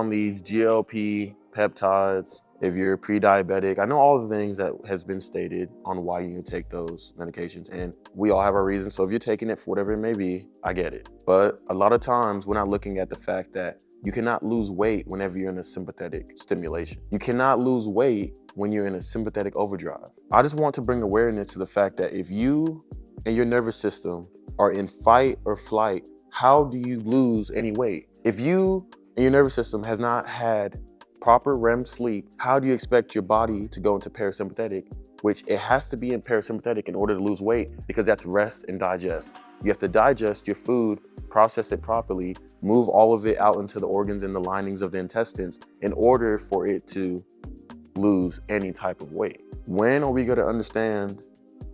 on these GLP peptides, if you're pre-diabetic, I know all the things that has been stated on why you need to take those medications, and we all have our reasons. So if you're taking it for whatever it may be, I get it. But a lot of times we're not looking at the fact that you cannot lose weight whenever you're in a sympathetic stimulation. You cannot lose weight when you're in a sympathetic overdrive. I just want to bring awareness to the fact that if you and your nervous system are in fight or flight, how do you lose any weight? If you and your nervous system has not had proper REM sleep, how do you expect your body to go into parasympathetic, which it has to be in parasympathetic in order to lose weight, because that's rest and digest. You have to digest your food, process it properly, move all of it out into the organs and the linings of the intestines in order for it to lose any type of weight. When are we going to understand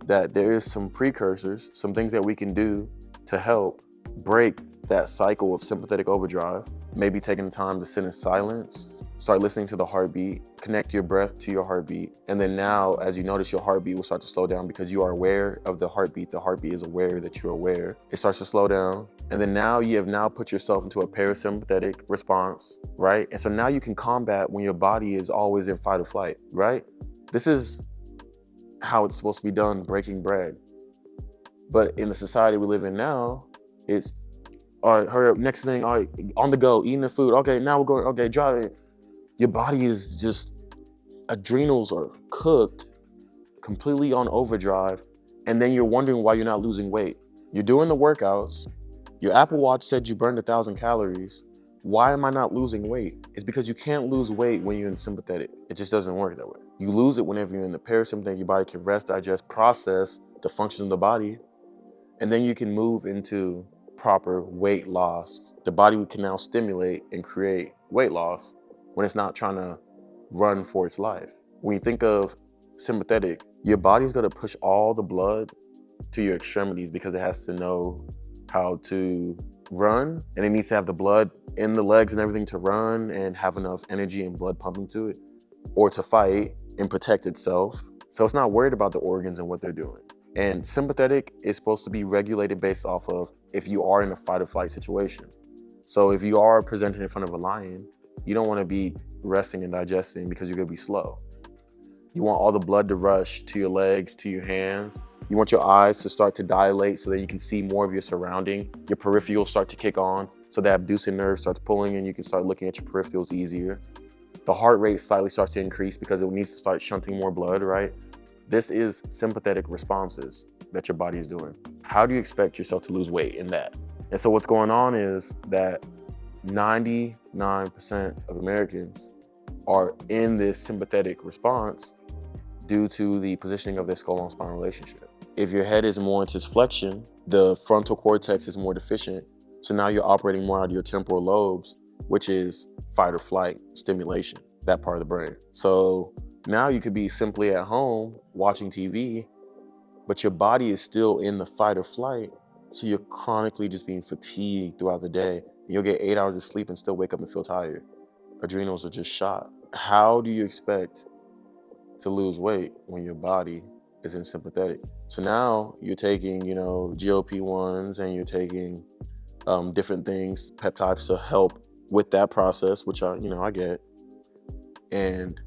that there is some precursors, some things that we can do to help break that cycle of sympathetic overdrive? Maybe taking the time to sit in silence, start listening to the heartbeat, connect your breath to your heartbeat. And then now, as you notice, your heartbeat will start to slow down because you are aware of the heartbeat. The heartbeat is aware that you're aware. It starts to slow down. And then now you have now put yourself into a parasympathetic response, right? And so now you can combat when your body is always in fight or flight, right? This is how it's supposed to be done, breaking bread. But in the society we live in now, it's, all right, hurry up, next thing, all right, on the go, eating the food. Okay, now we're going, okay, driving. Your body is just, adrenals are cooked, completely on overdrive, and then you're wondering why you're not losing weight. You're doing the workouts, your Apple Watch said you burned 1,000 calories. Why am I not losing weight? It's because you can't lose weight when you're in sympathetic. It just doesn't work that way. You lose it whenever you're in the parasympathetic. Your body can rest, digest, process the functions of the body, and then you can move into proper weight loss. The body can now stimulate and create weight loss when it's not trying to run for its life. When you think of sympathetic, your body's gonna push all the blood to your extremities because it has to know how to run, and it needs to have the blood in the legs and everything to run and have enough energy and blood pumping to it, or to fight and protect itself. So it's not worried about the organs and what they're doing. And sympathetic is supposed to be regulated based off of if you are in a fight or flight situation. So if you are presented in front of a lion, you don't want to be resting and digesting because you're going to be slow. You want all the blood to rush to your legs, to your hands. You want your eyes to start to dilate so that you can see more of your surrounding. Your peripherals start to kick on, so the abducens nerve starts pulling and you can start looking at your peripherals easier. The heart rate slightly starts to increase because it needs to start shunting more blood, right? This is sympathetic responses that your body is doing. How do you expect yourself to lose weight in that? And so what's going on is that 99% of Americans are in this sympathetic response due to the positioning of their skull and spinal relationship. If your head is more into flexion, the frontal cortex is more deficient. So now you're operating more out of your temporal lobes, which is fight or flight stimulation, that part of the brain. So now you could be simply at home watching TV, but your body is still in the fight or flight. So you're chronically just being fatigued throughout the day. You'll get 8 hours of sleep and still wake up and feel tired. Adrenals are just shot. How do you expect to lose weight when your body is in sympathetic? So now you're taking, GLP-1s and you're taking different things, peptides to help with that process, which I get. And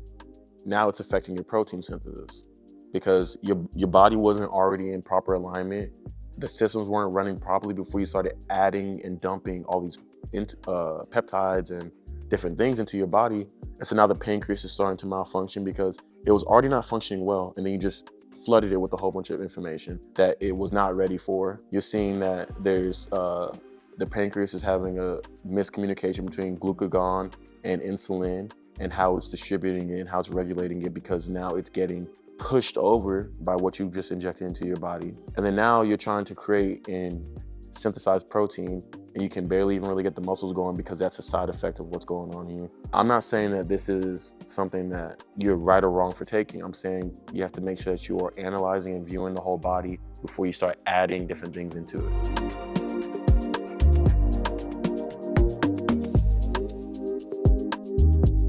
now it's affecting your protein synthesis because your body wasn't already in proper alignment. The systems weren't running properly before you started adding and dumping all these peptides and different things into your body. And so now the pancreas is starting to malfunction because it was already not functioning well, and then you just flooded it with a whole bunch of information that it was not ready for. You're seeing that there's the pancreas is having a miscommunication between glucagon and insulin and how it's distributing it and how it's regulating it, because now it's getting pushed over by what you've just injected into your body. And then now you're trying to create and synthesize protein, and you can barely even really get the muscles going because that's a side effect of what's going on here. I'm not saying that this is something that you're right or wrong for taking. I'm saying you have to make sure that you are analyzing and viewing the whole body before you start adding different things into it.